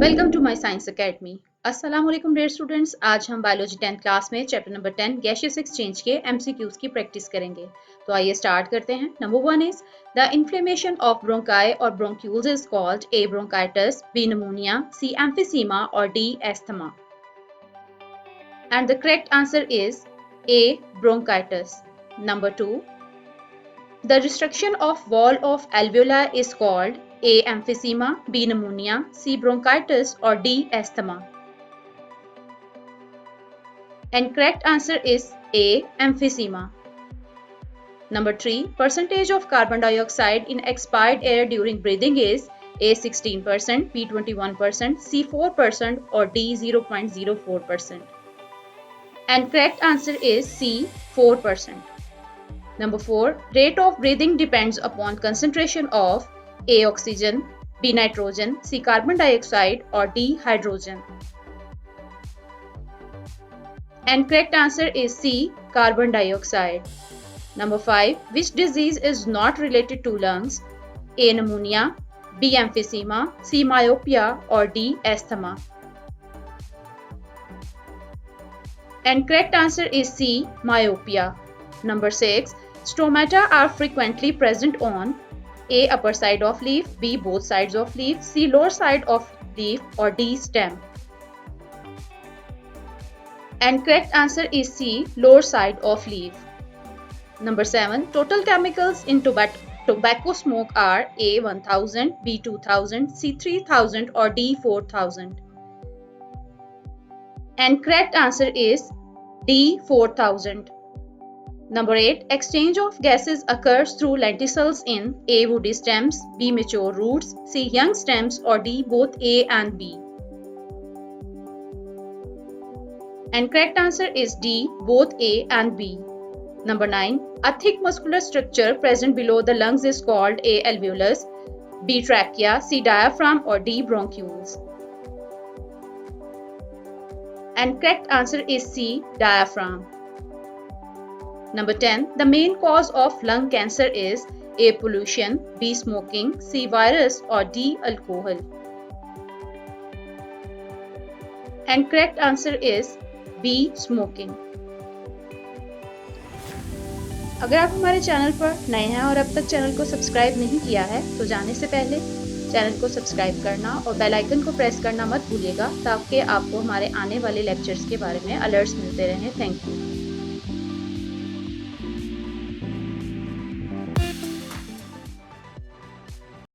Welcome to my science academy. अस्सलाम वालेकुम dear students. आज हम बायोलॉजी 10th क्लास में चैप्टर नंबर 10 गैसियस एक्सचेंज के MCQs की प्रैक्टिस करेंगे। तो आइए स्टार्ट करते हैं। Number 1 is the inflammation of bronchi और bronchioles is called A bronchitis, B pneumonia, C emphysema or D asthma. And the correct answer is A bronchitis. Number 2, the restriction of wall of alveoli is called A emphysema, B pneumonia, C bronchitis or D asthma. And correct answer is A emphysema. Number 3, percentage of carbon dioxide in expired air during breathing is A 16%, B 21%, C 4% or D 0.04%. And correct answer is C 4%. Number 4, rate of breathing depends upon concentration of A oxygen, B nitrogen, C carbon dioxide or D hydrogen. And correct answer is C carbon dioxide. Number 5, which disease is not related to lungs? A pneumonia, B emphysema, C myopia or D asthma. And correct answer is C myopia. Number 6, stomata are frequently present on A upper side of leaf, B both sides of leaf, C lower side of leaf or D stem. And correct answer is C lower side of leaf. Number 7, total chemicals in tobacco smoke are A 1000, B 2000, C 3000 or D 4000. And correct answer is D 4000. Number 8, exchange of gases occurs through lenticels in A woody stems, B mature roots, C young stems or D both A and B. And correct answer is D both A and B. Number 9, a thick muscular structure present below the lungs is called A alveolus, B trachea, C diaphragm or D bronchioles. And correct answer is C diaphragm. Number 10, the main cause of lung cancer is A pollution, B smoking, C virus or D alcohol. And correct answer is B smoking. अगर आप हमारे channel पर नए हैं और अब तक channel को सब्सक्राइब नहीं किया है तो जाने से पहले चैनल को सब्सक्राइब करना और बेल आइकन को प्रेस करना मत भूलिएगा ताकि आपको हमारे आने वाले लेक्चर्स के बारे में अलर्ट्स मिलते रहें। Thank you.